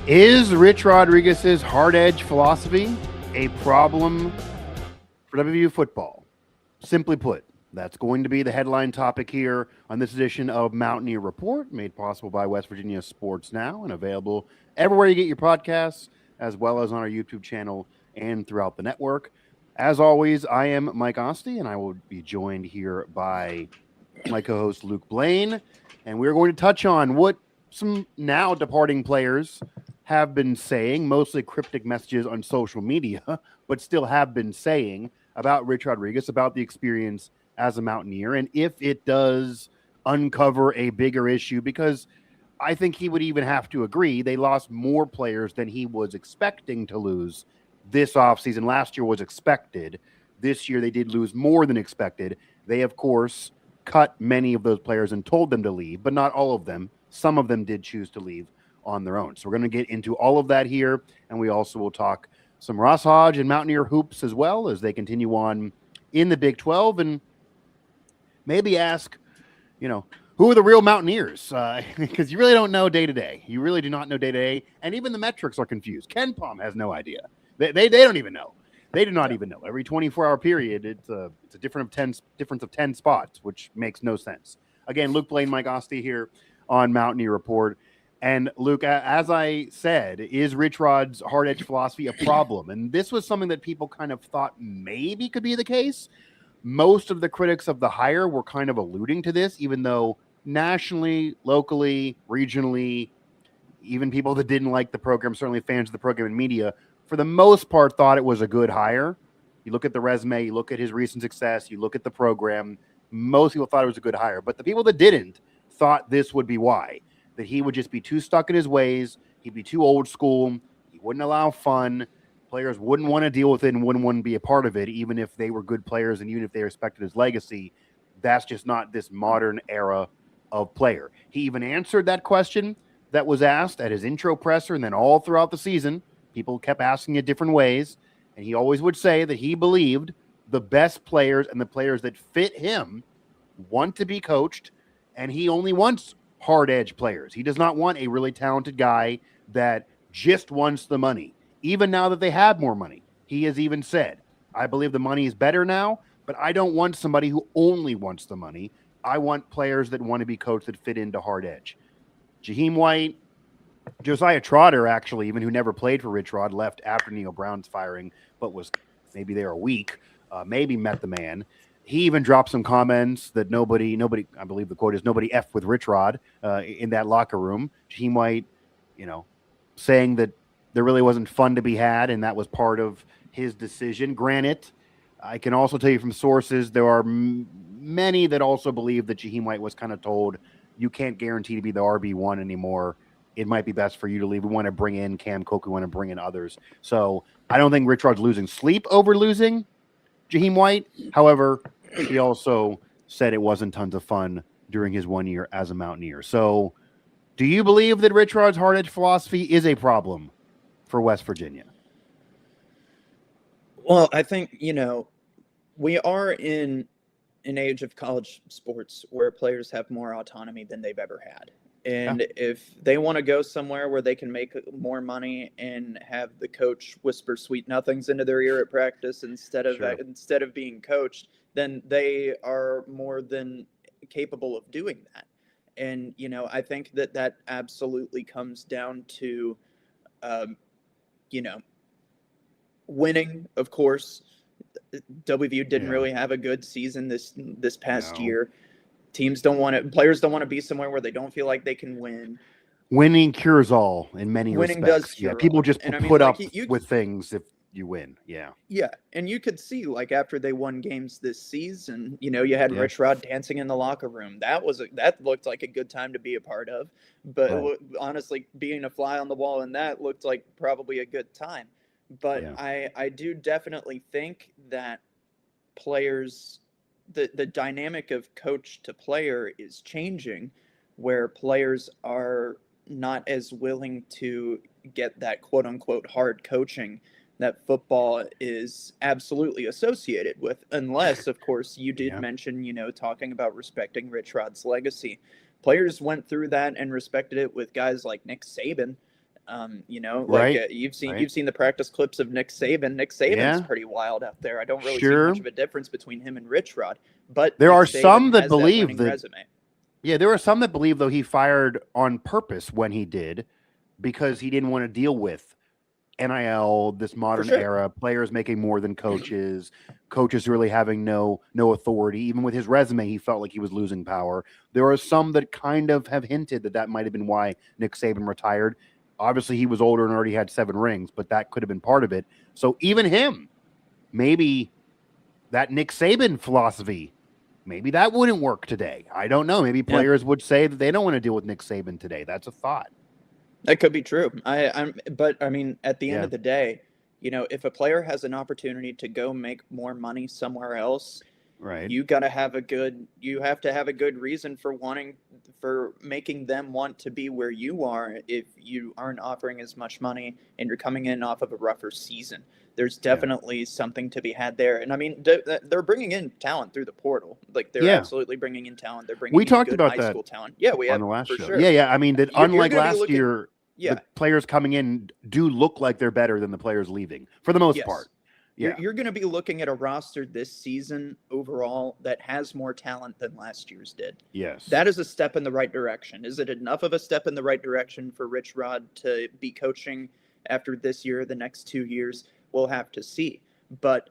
Is Rich Rodriguez's hard edge philosophy a problem for WVU football? Simply put, that's going to be the headline topic here on this edition of Mountaineer Report, made possible by West Virginia Sports Now and available everywhere you get your podcasts, as well as on our YouTube channel and throughout the network. As always, I am Mike Asti, and I will be joined here by my co-host Luke Blain, and we're going to touch on what some now departing players have been saying, mostly cryptic messages on social media, but still have been saying about Rich Rodriguez, about the experience as a Mountaineer, and if it does uncover a bigger issue, because I think he would even have to agree they lost more players than he was expecting to lose this offseason. Last year was expected. This year they did lose more than expected. They, of course, cut many of those players and told them to leave, but not all of them. Some of them did choose to leave on their own. So we're going to get into all of that here, and we also will talk some Ross Hodge and Mountaineer hoops as well as they continue on in the Big 12, and maybe ask, who are the real Mountaineers? Because you really don't know day to day. You really do not know day to day, and even the metrics are confused. Ken Palm has no idea. They don't even know. They do not even know. Every 24-hour period, it's a difference of 10 spots, which makes no sense. Again, Luke Blain, Mike Asti here on Mountaineer Report. And Luke, as I said, is Rich Rod's hard edge philosophy a problem? And this was something that people kind of thought maybe could be the case. Most of the critics of the hire were kind of alluding to this, even though nationally, locally, regionally, even people that didn't like the program, certainly fans of the program and media, for the most part thought it was a good hire. You look at the resume, you look at his recent success, you look at the program, most people thought it was a good hire. But the people that didn't thought this would be why. That he would just be too stuck in his ways. He'd be too old school. He wouldn't allow fun. Players wouldn't want to deal with it and wouldn't want to be a part of it, even if they were good players and even if they respected his legacy. That's just not this modern era of player. He even answered that question that was asked at his intro presser, and then all throughout the season, people kept asking it different ways. And he always would say that he believed the best players and the players that fit him want to be coached, and he only wants hard edge players. He does not want a really talented guy that just wants the money. Even now that they have more money, he has even said, I believe the money is better now, but I don't want somebody who only wants the money. I want players that want to be coached that fit into hard edge. Jaheim White, Josiah Trotter, actually, even who never played for Rich Rod, left after Neil Brown's firing, but was maybe there a week, maybe met the man. He even dropped some comments that nobody, I believe the quote is, nobody F with Rich Rod in that locker room. Jaheim White, saying that there really wasn't fun to be had, and that was part of his decision. Granted, I can also tell you from sources, there are many that also believe that Jaheim White was kind of told, you can't guarantee to be the RB1 anymore. It might be best for you to leave. We want to bring in Cam Cook. We want to bring in others. So I don't think Rich Rod's losing sleep over losing Jaheim White. However, he also said it wasn't tons of fun during his 1 year as a Mountaineer. So do you believe that Rich Rod's hard edge philosophy is a problem for West Virginia? Well, I think, we are in an age of college sports where players have more autonomy than they've ever had. And if they want to go somewhere where they can make more money and have the coach whisper sweet nothings into their ear at practice instead of being coached, then they are more than capable of doing that. And, I think that absolutely comes down to, winning, of course. WVU didn't really have a good season this past year. Players don't want to be somewhere where they don't feel like they can win. Winning cures all in many respects. Winning does cure people all. just put up with things if you win. Yeah. And you could see, like, after they won games this season, you had Rich Rod dancing in the locker room. That looked like a good time to be a part of. But honestly, being a fly on the wall in that looked like probably a good time. But I do definitely think that players, the dynamic of coach to player is changing, where players are not as willing to get that quote unquote hard coaching that football is absolutely associated with, unless, of course, you did mention, talking about respecting Rich Rod's legacy. Players went through that and respected it with guys like Nick Saban. Right. You've seen the practice clips of Nick Saban. Nick Saban's pretty wild out there. I don't really see much of a difference between him and Rich Rod, but there Nick are Saban some that has believe that resume. Yeah, there are some that believe though he fired on purpose when he did, because he didn't want to deal with NIL, this modern era, players making more than coaches, coaches really having no authority. Even with his resume, he felt like he was losing power. There are some that kind of have hinted that might have been why Nick Saban retired. Obviously, he was older and already had 7 rings, but that could have been part of it. So even him, maybe that Nick Saban philosophy, maybe that wouldn't work today. I don't know. Maybe players would say that they don't want to deal with Nick Saban today. That's a thought. That could be true. But I mean, at the end of the day, if a player has an opportunity to go make more money somewhere else, right, you have to have a good reason for making them want to be where you are. If you aren't offering as much money and you're coming in off of a rougher season, there's definitely something to be had there. And I mean, they're bringing in talent through the portal. Like they're absolutely bringing in talent. They're bringing in talked good about high that school talent. Yeah, we have on the last for show. sure. Yeah. I mean, that unlike last year, Yeah. the players coming in do look like they're better than the players leaving for the most part. Yeah. You're going to be looking at a roster this season overall that has more talent than last year's did. Yes. That is a step in the right direction. Is it enough of a step in the right direction for Rich Rod to be coaching after this year, the next 2 years? We'll have to see. But,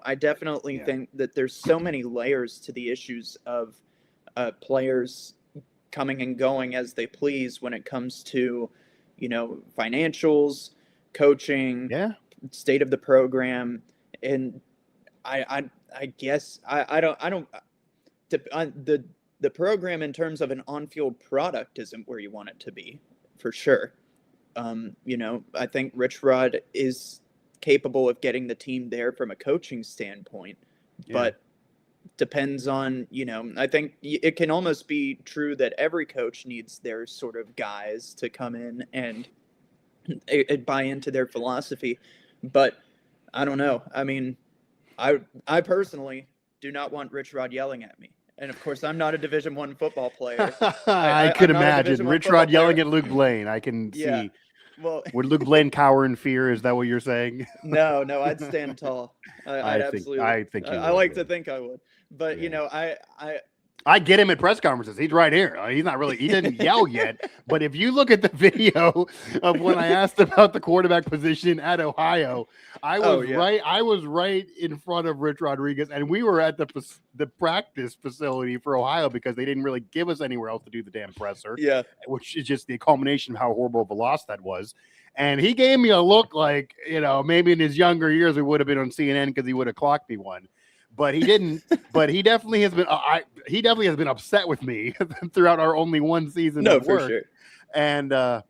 I definitely think that there's so many layers to the issues of players coming and going as they please when it comes to, financials, coaching, state of the program. And I guess the program in terms of an on-field product isn't where you want it to be, for sure. I think Rich Rod is capable of getting the team there from a coaching standpoint, but depends on, I think it can almost be true that every coach needs their sort of guys to come in and buy into their philosophy. But I don't know. I mean, I personally do not want Rich Rod yelling at me. And of course, I'm not a Division I football player. I could imagine Rich Rod yelling at Luke Blain. I can see. Well, would Luke Blain cower in fear? Is that what you're saying? No, I'd stand tall. I think I like to think I would. But I get him at press conferences. He's right here. He didn't yell yet. But if you look at the video of when I asked about the quarterback position at Ohio, I was right in front of Rich Rodriguez, and we were at the practice facility for Ohio because they didn't really give us anywhere else to do the damn presser. Yeah. Which is just the culmination of how horrible of a loss that was. And he gave me a look like, maybe in his younger years we would have been on CNN because he would have clocked me one. But he didn't. But he definitely has been. He definitely has been upset with me throughout our only one season. No, for sure. And I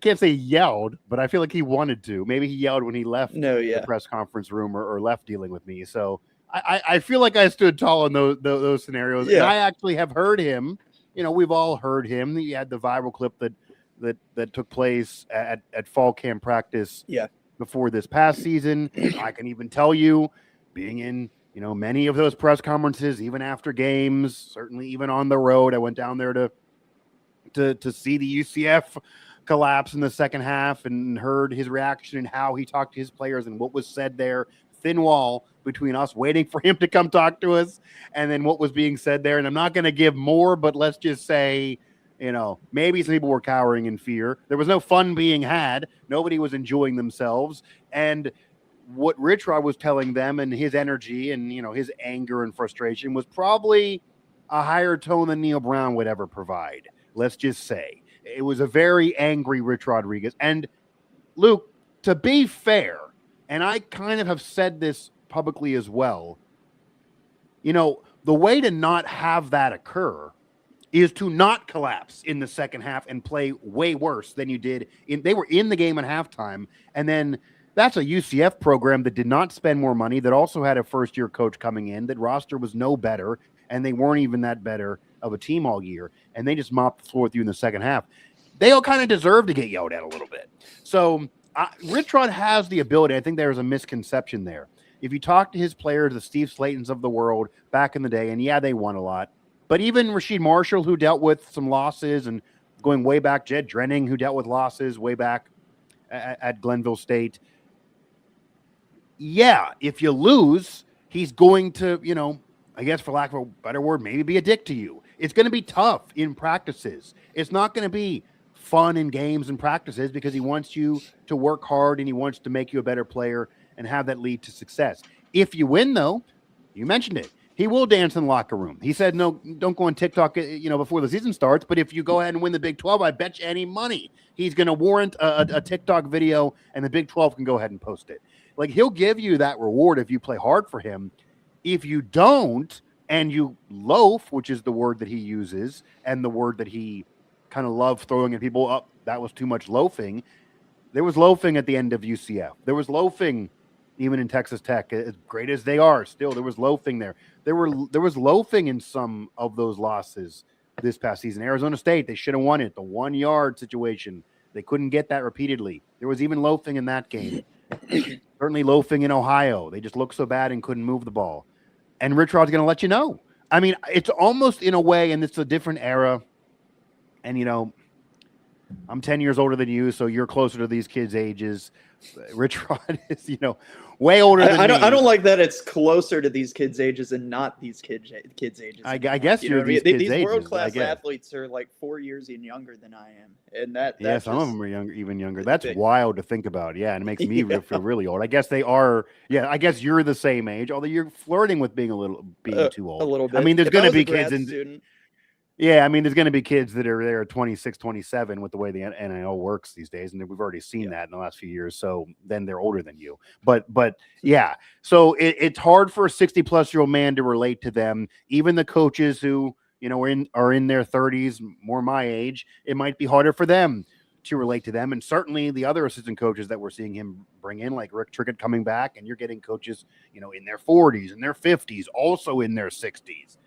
can't say he yelled, but I feel like he wanted to. Maybe he yelled when he left the press conference room or left dealing with me. So I feel like I stood tall in those scenarios. Yeah. And I actually have heard him. We've all heard him. He had the viral clip that took place at fall camp practice. Yeah. Before this past season. I can even tell you, being in, many of those press conferences, even after games, certainly even on the road, I went down there to see the UCF collapse in the second half and heard his reaction and how he talked to his players and what was said there. Thin wall between us waiting for him to come talk to us and then what was being said there. And I'm not going to give more, but let's just say, maybe some people were cowering in fear. There was no fun being had. Nobody was enjoying themselves. And what Rich Rod was telling them and his energy and, his anger and frustration was probably a higher tone than Neil Brown would ever provide. Let's just say it was a very angry Rich Rodriguez. And Luke, to be fair, and I kind of have said this publicly as well, the way to not have that occur is to not collapse in the second half and play way worse than you did. They were in the game at halftime, and then that's a UCF program that did not spend more money, that also had a first-year coach coming in, that roster was no better, and they weren't even that better of a team all year, and they just mopped the floor with you in the second half. They all kind of deserve to get yelled at a little bit. So Rich Rod has the ability. I think there's a misconception there. If you talk to his players, the Steve Slaytons of the world back in the day, and they won a lot, but even Rasheed Marshall, who dealt with some losses, and going way back, Jed Drenning, who dealt with losses way back at Glenville State. Yeah, if you lose, he's going to, I guess for lack of a better word, maybe be a dick to you. It's going to be tough in practices. It's not going to be fun in games and practices because he wants you to work hard and he wants to make you a better player and have that lead to success. If you win, though, you mentioned it, he will dance in the locker room. He said, no, don't go on TikTok, before the season starts. But if you go ahead and win the Big 12, I bet you any money he's going to warrant a TikTok video and the Big 12 can go ahead and post it. Like, he'll give you that reward if you play hard for him. If you don't and you loaf, which is the word that he uses and the word that he kind of loved throwing at people up, that was too much loafing. There was loafing at the end of UCF. There was loafing even in Texas Tech, as great as they are. Still, there was loafing there. There was loafing in some of those losses this past season. Arizona State, they should have won it. The 1 yard situation, they couldn't get that repeatedly. There was even loafing in that game. Certainly loafing in Ohio. They just looked so bad and couldn't move the ball. And Rich Rod's going to let you know. I mean, it's almost in a way, and it's a different era. And, I'm 10 years older than you, so you're closer to these kids' ages. Rich Rod is, way older than me. I don't like that it's closer to these kids' ages and not these kids' ages. I guess you're these kids' ages. These world-class athletes are like 4 years younger than I am. And that's some of them are even younger. That's wild to think about. Yeah, and it makes me feel really old. I guess they are. Yeah, I guess you're the same age, although you're flirting with being too old. A little bit. I mean, there's going to be kids Yeah, I mean, there's going to be kids that are there 26, 27 with the way the NIL works these days, and we've already seen that in the last few years. So then they're older than you. But yeah, so it's hard for a 60-plus-year-old man to relate to them. Even the coaches who are in their 30s, more my age, it might be harder for them to relate to them. And certainly the other assistant coaches that we're seeing him bring in, like Rick Trickett coming back, and you're getting coaches, in their 40s and their 50s, also in their 60s,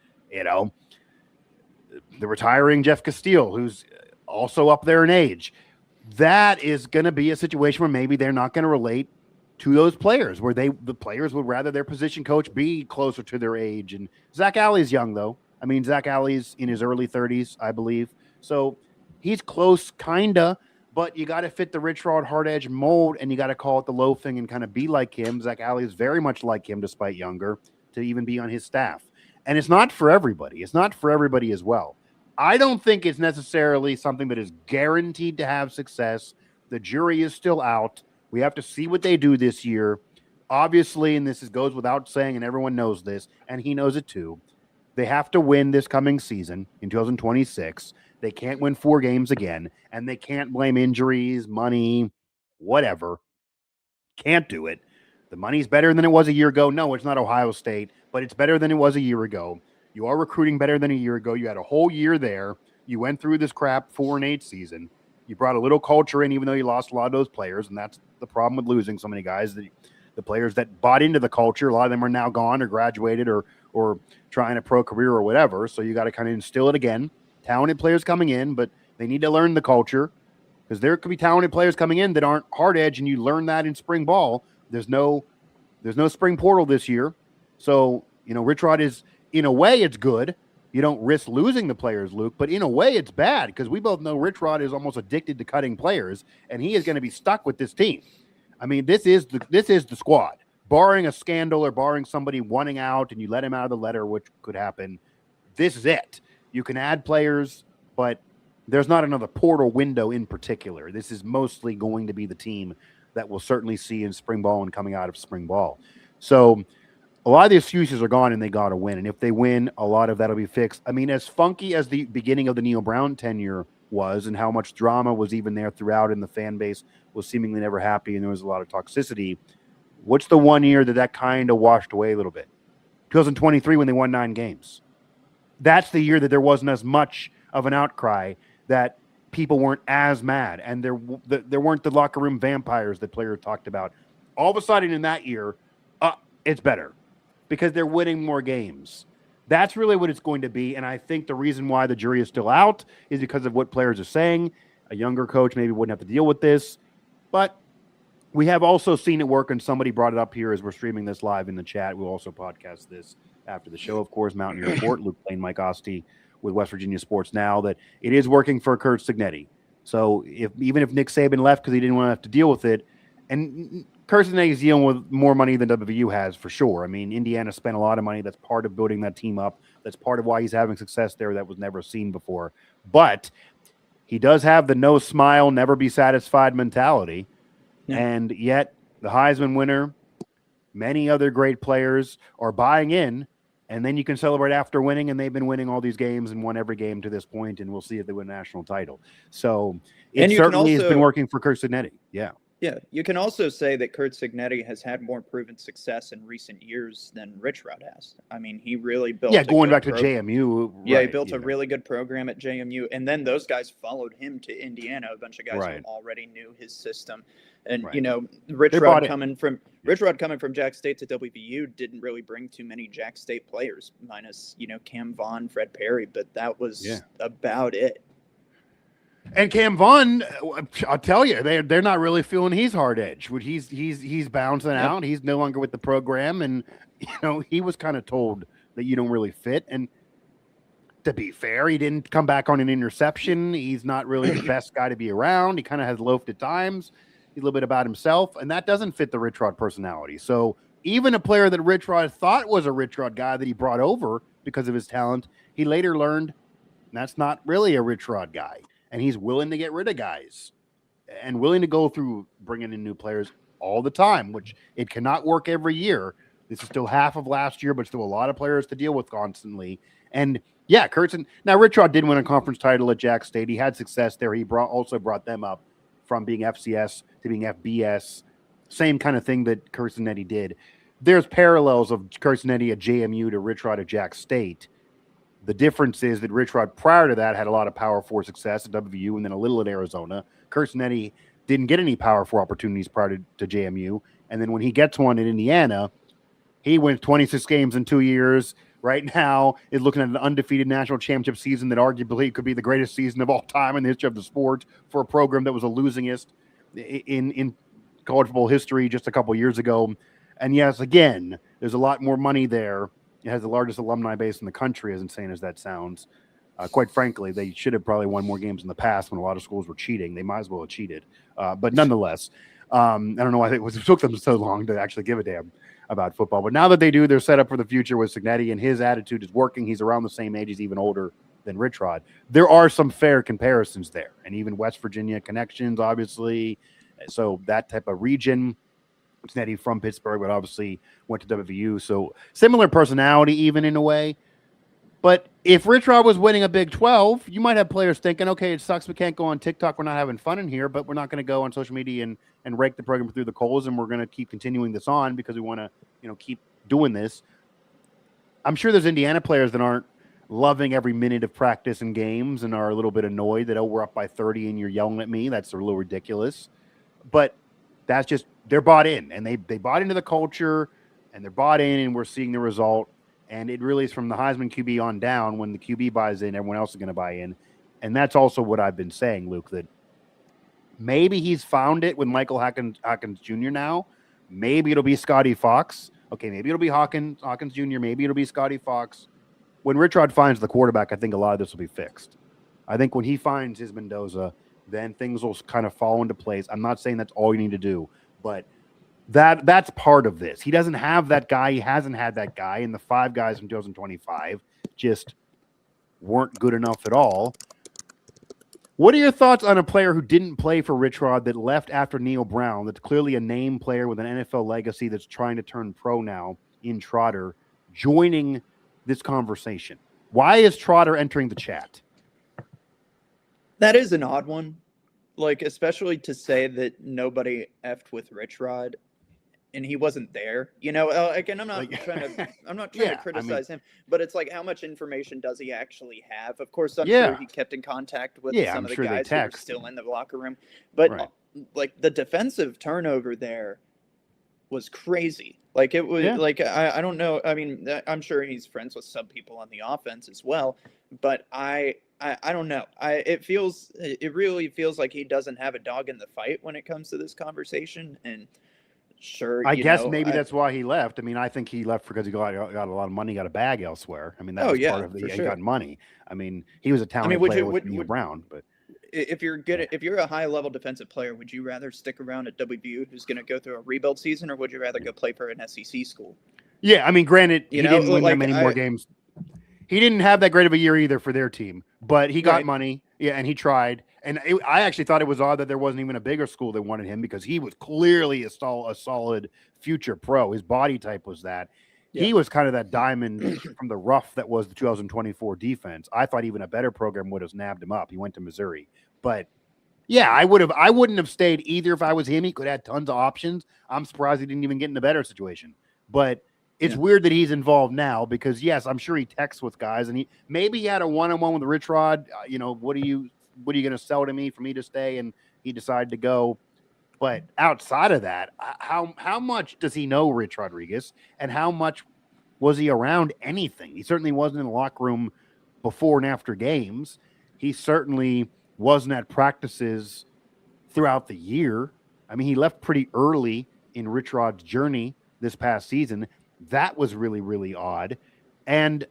The retiring Jeff Castile, who's also up there in age. That is going to be a situation where maybe they're not going to relate to those players, where the players would rather their position coach be closer to their age. And Zach Alley's young, though. I mean, Zach Alley's in his early 30s, I believe. So he's close, kind of, but you got to fit the Rich Rod hard edge mold, and you got to call it the loafing and kind of be like him. Zach Alley is very much like him, despite younger, to even be on his staff. And it's not for everybody. It's not for everybody as well. I don't think it's necessarily something that is guaranteed to have success. The jury is still out. We have to see what they do this year. Obviously, and goes without saying, and everyone knows this, and he knows it too, they have to win this coming season in 2026. They can't win 4 games again, and they can't blame injuries, money, whatever. Can't do it. The money's better than it was a year ago. No, it's not Ohio State, but it's better than it was a year ago. You are recruiting better than a year ago. You had a whole year there. You went through this crap 4-8 season. You brought a little culture in, even though you lost a lot of those players, and that's the problem with losing so many guys. The players that bought into the culture, a lot of them are now gone or graduated or trying a pro career or whatever. So you got to kind of instill it again. Talented players coming in, but they need to learn the culture, because there could be talented players coming in that aren't hard edge, and you learn that in spring ball. There's no spring portal this year. So, Rich Rod is, in a way, it's good. You don't risk losing the players, Luke, but in a way it's bad, because we both know Rich Rod is almost addicted to cutting players, and he is going to be stuck with this team. I mean, this is the squad. Barring a scandal or barring somebody wanting out and you let him out of the letter, which could happen, this is it. You can add players, but there's not another portal window in particular. This is mostly going to be the team that we'll certainly see in spring ball and coming out of spring ball. So a lot of the excuses are gone, and they got to win. And if they win, a lot of that will be fixed. I mean, as funky as the beginning of the Neil Brown tenure was, and how much drama was even there throughout, and the fan base was seemingly never happy, and there was a lot of toxicity, what's the 1 year that kind of washed away a little bit? 2023, when they won 9 games. That's the year that there wasn't as much of an outcry, that people weren't as mad, and there weren't the locker room vampires that players talked about. All of a sudden in that year, it's better, because they're winning more games. That's really what it's going to be, and I think the reason why the jury is still out is because of what players are saying. A younger coach maybe wouldn't have to deal with this, but we have also seen it work, and somebody brought it up here as we're streaming this live in the chat. We'll also podcast this after the show, of course. Mountaineer Report, Luke Blain, Mike Asti with West Virginia sports now that it is working for Curt Cignetti. So even if Nick Saban left because he didn't want to have to deal with it, and Curt Cignetti is dealing with more money than WVU has for sure. I mean, Indiana spent a lot of money. That's part of building that team up. That's part of why he's having success there that was never seen before. But he does have the no smile, never be satisfied mentality. Yeah. And yet the Heisman winner, many other great players are buying in, and then you can celebrate after winning, and they've been winning all these games and won every game to this point, and we'll see if they win a national title. So it certainly has been working for Curt Cignetti. Yeah. Yeah, you can also say that Curt Cignetti has had more proven success in recent years than Rich Rod has. I mean, he really built going back to JMU. Yeah, he built a really good program at JMU, and then those guys followed him to Indiana, a bunch of guys who already knew his system. And, Rich Rod coming from Jack State to WVU didn't really bring too many Jack State players, minus, Cam Vaughn, Fred Perry, but that was about it. And Cam Vaughn, I'll tell you, they're not really feeling he's hard edge. He's bouncing out. He's no longer with the program, and he was kind of told that you don't really fit. And to be fair, he didn't come back on an interception. He's not really the best guy to be around. He kind of has loafed at times. He's a little bit about himself, and that doesn't fit the Rich Rod personality. So even a player that Rich Rod thought was a Rich Rod guy that he brought over because of his talent, he later learned that's not really a Rich Rod guy. And he's willing to get rid of guys and willing to go through bringing in new players all the time, which it cannot work every year. This is still half of last year, but still a lot of players to deal with constantly. And yeah, now Rich Rod did win a conference title at Jack State. He had success there. He also brought them up from being FCS to being FBS. Same kind of thing that Curt Cignetti did. There's parallels of Curt Cignetti at JMU to Rich Rod at Jack State. The difference is that Rich Rod prior to that had a lot of Power 4 success at WVU and then a little at Arizona. Curt Cignetti didn't get any Power 4 opportunities prior to JMU. And then when he gets one in Indiana, he wins 26 games in 2 years. Right now is looking at an undefeated national championship season that arguably could be the greatest season of all time in the history of the sport for a program that was the losingest in college football history just a couple years ago. And yes, again, there's a lot more money there. It has the largest alumni base in the country, as insane as that sounds. Quite frankly, they should have probably won more games in the past when a lot of schools were cheating. They might as well have cheated. But nonetheless, I don't know why it took them so long to actually give a damn about football. But now that they do, they're set up for the future with Cignetti, and his attitude is working. He's around the same age. He's even older than Rich Rod. There are some fair comparisons there, and even West Virginia connections, obviously. So that type of region. Cignetti from Pittsburgh, but obviously went to WVU. So similar personality, even in a way. But if Rich Rod was winning a Big 12, you might have players thinking, okay, it sucks we can't go on TikTok. We're not having fun in here, but we're not going to go on social media and rake the program through the coals, and we're going to keep continuing this on because we want to keep doing this. I'm sure there's Indiana players that aren't loving every minute of practice and games and are a little bit annoyed that, we're up by 30 and you're yelling at me. That's a little ridiculous. But that's just, they're bought in, and they bought into the culture, and they're bought in, and we're seeing the result. And it really is from the Heisman QB on down. When the QB buys in, everyone else is going to buy in. And that's also what I've been saying, Luke, that maybe he's found it with Michael Hawkins Jr. now. Maybe it'll be Scotty Fox. Okay, maybe it'll be Hawkins Jr. Maybe it'll be Scotty Fox. When Rich Rod finds the quarterback, I think a lot of this will be fixed. I think when he finds his Mendoza, then things will kind of fall into place. I'm not saying that's all you need to do, but that's part of this. He doesn't have that guy. He hasn't had that guy, and the 5 guys from 2025 just weren't good enough at all. What are your thoughts on a player who didn't play for Rich Rod that left after Neil Brown, that's clearly a name player with an NFL legacy that's trying to turn pro now in Trotter, joining this conversation? Why is Trotter entering the chat? That is an odd one, especially to say that nobody effed with Rich Rod, and he wasn't there. And I'm not trying to criticize him, but it's how much information does he actually have? Of course, I'm sure he kept in contact with some of the guys who were still in the locker room, but the defensive turnover there was crazy. It was I don't know. I mean, I'm sure he's friends with some people on the offense as well, but I don't know. It really feels like he doesn't have a dog in the fight when it comes to this conversation. And Sure. I guess maybe that's why he left. I mean, I think he left because he got a lot of money, got a bag elsewhere. I mean, that was part of the, he got money. I mean, he was a talented player with Neil Brown, but if you're good, if you're a high level defensive player, would you rather stick around at WVU, who's going to go through a rebuild season, or would you rather go play for an SEC school? Yeah, I mean, granted, he didn't win that many more games. He didn't have that great of a year either for their team, but he got money. Yeah, and he tried. And I actually thought it was odd that there wasn't even a bigger school that wanted him, because he was clearly a solid future pro. His body type was that. Yeah. He was kind of that diamond from the rough that was the 2024 defense. I thought even a better program would have snapped him up. He went to Missouri. But yeah, I wouldn't have stayed either if I was him. He could have had tons of options. I'm surprised he didn't even get in a better situation. But it's weird that he's involved now, because yes, I'm sure he texts with guys, and maybe he had a one-on-one with Rich Rod. What are you going to sell to me for me to stay? And he decided to go. But outside of that, how much does he know Rich Rodriguez, and how much was he around anything? He certainly wasn't in the locker room before and after games. He certainly wasn't at practices throughout the year. I mean, he left pretty early in Rich Rod's journey this past season. That was really, really odd. And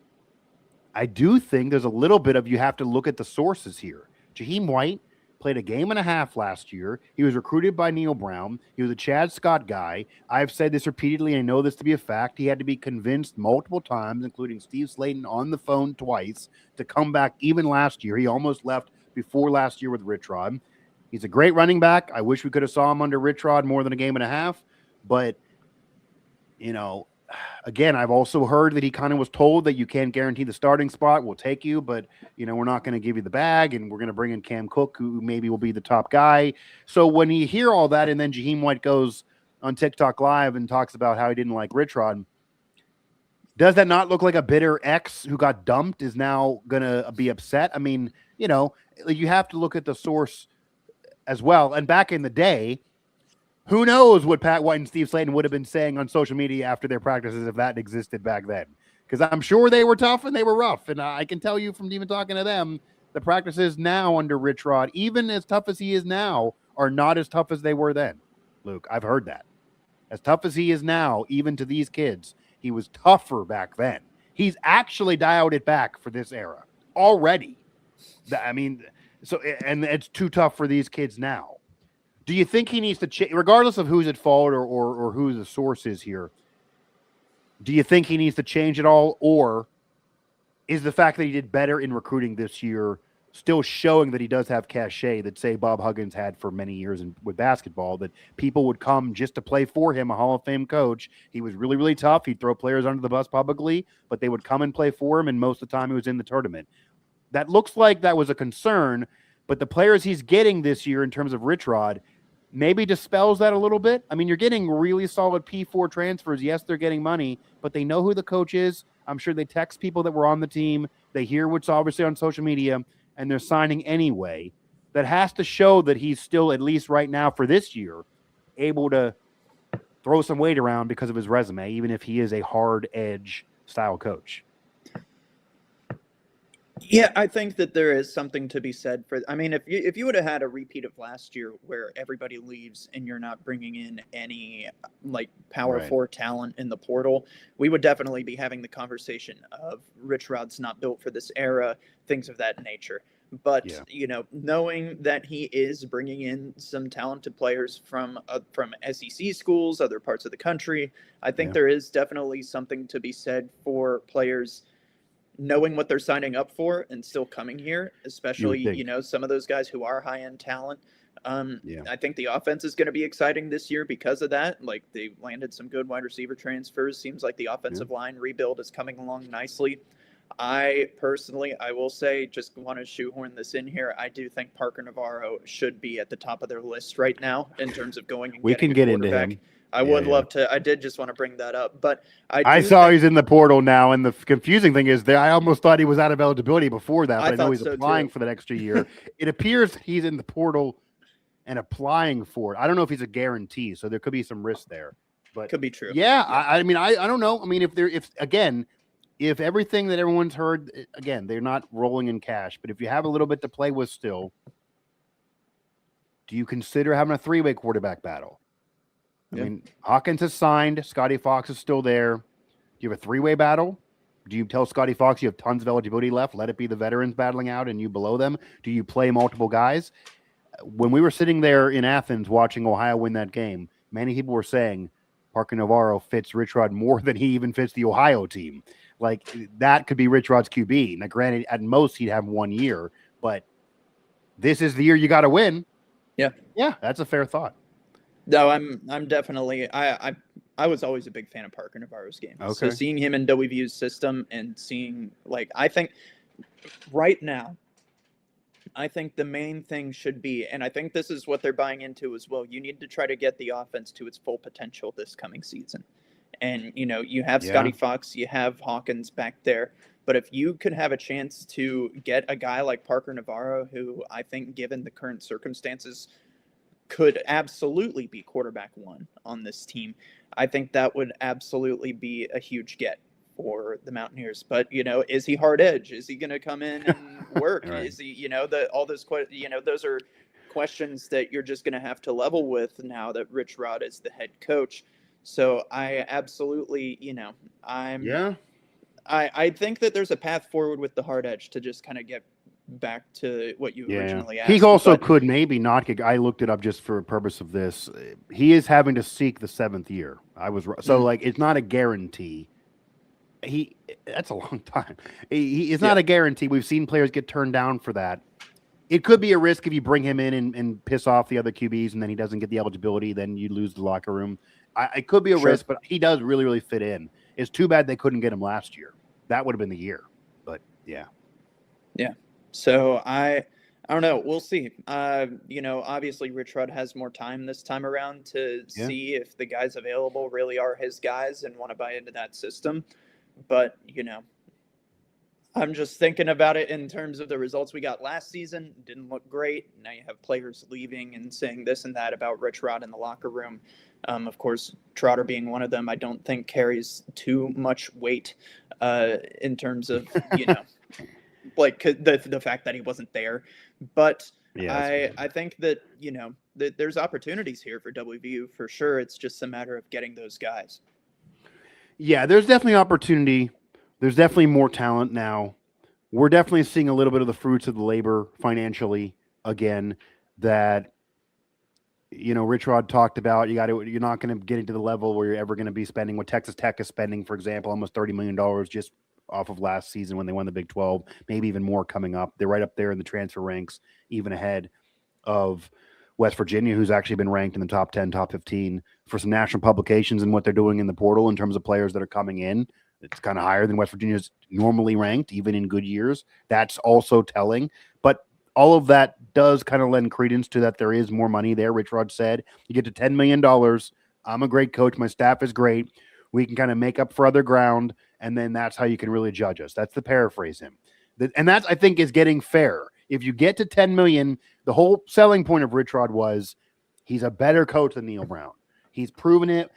I do think there's a little bit of, you have to look at the sources here. Jaheim White played a game and a half last year. He was recruited by Neil Brown. He was a Chad Scott guy. I've said this repeatedly. I know this to be a fact. He had to be convinced multiple times, including Steve Slayton on the phone twice, to come back even last year. He almost left before last year with Rich Rod. He's a great running back. I wish we could have saw him under Rich Rod more than a game and a half. But, again, I've also heard that he kind of was told that you can't guarantee the starting spot. We'll take you, but, we're not going to give you the bag, and we're going to bring in Cam Cook, who maybe will be the top guy. So when you hear all that, and then Jaheim White goes on TikTok Live and talks about how he didn't like Rich Rod, does that not look like a bitter ex who got dumped is now going to be upset? I mean, you have to look at the source as well. And back in the day, who knows what Pat White and Steve Slayton would have been saying on social media after their practices if that existed back then. Because I'm sure they were tough and they were rough. And I can tell you from even talking to them, the practices now under Rich Rod, even as tough as he is now, are not as tough as they were then. Luke, I've heard that. As tough as he is now, even to these kids, he was tougher back then. He's actually dialed it back for this era already. I mean, and it's too tough for these kids now. Do you think he needs to change, regardless of who's at fault or who the source is here? Do you think he needs to change it all, or is the fact that he did better in recruiting this year still showing that he does have cachet that, say, Bob Huggins had for many years with basketball, that people would come just to play for him, a Hall of Fame coach? He was really, really tough. He'd throw players under the bus publicly, but they would come and play for him, and most of the time he was in the tournament. That looks like that was a concern, but the players he's getting this year in terms of Rich Rod maybe dispels that a little bit. I mean, you're getting really solid P4 transfers. Yes, they're getting money, but they know who the coach is. I'm sure they text people that were on the team. They hear what's obviously on social media, and they're signing anyway. That has to show that he's still, at least right now for this year, able to throw some weight around because of his resume, even if he is a hard edge style coach. Yeah, I think that there is something to be said for. I mean, if you would have had a repeat of last year where everybody leaves and you're not bringing in any Power 4 talent in the portal, we would definitely be having the conversation of Rich Rod's not built for this era, things of that nature. But knowing that he is bringing in some talented players from SEC schools, other parts of the country, I think there is definitely something to be said for players knowing what they're signing up for and still coming here, especially, some of those guys who are high-end talent. I think the offense is going to be exciting this year because of that. They landed some good wide receiver transfers. Seems like the offensive line rebuild is coming along nicely. I will say, just want to shoehorn this in here, I do think Parker Navarro should be at the top of their list right now in terms of going and we can get into him. I would love to. I did just want to bring that up, but I saw he's in the portal now, and the confusing thing is that I almost thought he was out of eligibility before that, but I know he's applying for that extra year. It appears he's in the portal and applying for it. I don't know if he's a guarantee, so there could be some risk there. But could be true. Yeah. I mean, I don't know. I mean, if everything that everyone's heard, again, they're not rolling in cash, but if you have a little bit to play with still, do you consider having a three-way quarterback battle? I mean, Hawkins has signed. Scotty Fox is still there. Do you have a three-way battle? Do you tell Scotty Fox you have tons of eligibility left? Let it be the veterans battling out and you below them? Do you play multiple guys? When we were sitting there in Athens watching Ohio win that game, many people were saying Parker Navarro fits Rich Rod more than he even fits the Ohio team. Like, that could be Rich Rod's QB. Now, granted, at most he'd have 1 year, but this is the year you got to win. Yeah, that's a fair thought. No, I'm definitely I was always a big fan of Parker Navarro's game. Okay. So seeing him in WVU's system and seeing, like, I think right now, I think the main thing should be, and I think this is what they're buying into as well, you need to try to get the offense to its full potential this coming season. And, you know, you have Scotty Fox, you have Hawkins back there. But if you could have a chance to get a guy like Parker Navarro, who I think, given the current circumstances, could absolutely be quarterback one on this team, I think that would absolutely be a huge get for the Mountaineers. But, you know, is he hard edge? Is he going to come in and work? Right. Is he, you know, all those, you know, those are questions that you're just going to have to level with now that Rich Rod is the head coach. So I absolutely, you know, I think that there's a path forward with the hard edge to just kind of get back to what you originally asked. He also could maybe not get, I looked it up just for the purpose of this. He is having to seek the 7th year. So like, it's not a guarantee. That's a long time. It's not a guarantee. We've seen players get turned down for that. It could be a risk if you bring him in and piss off the other QBs and then he doesn't get the eligibility, then you lose the locker room. It could be a risk, but he does really, really fit in. It's too bad they couldn't get him last year. That would have been the year. But yeah. So I don't know. We'll see. You know, obviously Rich Rod has more time this time around to see if the guys available really are his guys and want to buy into that system. But, you know, I'm just thinking about it in terms of the results we got last season. Didn't look great. Now you have players leaving and saying this and that about Rich Rod in the locker room. Of course, Trotter being one of them, I don't think carries too much weight in terms of, you know, like the fact that he wasn't there. But I think that, you know, that there's opportunities here for WVU for sure. It's just a matter of getting those guys. Yeah, there's definitely opportunity. There's definitely more talent now. We're definitely seeing a little bit of the fruits of the labor financially again that, you know, Rich Rod talked about. You're not going to get into the level where you're ever going to be spending what Texas Tech is spending, for example, almost $30 million just off of last season when they won the Big 12, maybe even more coming up. They're right up there in the transfer ranks, even ahead of West Virginia, who's actually been ranked in the top 10, top 15 for some national publications and what they're doing in the portal in terms of players that are coming in. It's kind of higher than West Virginia's normally ranked, even in good years. That's also telling. But all of that does kind of lend credence to that there is more money there. Rich Rod said, you get to $10 million. I'm a great coach. My staff is great. We can kind of make up for other ground, and then that's how you can really judge us. That's the paraphrase him. And that's, I think, is getting fair. If you get to 10 million, the whole selling point of Rich Rod was he's a better coach than Neil Brown. He's proven it.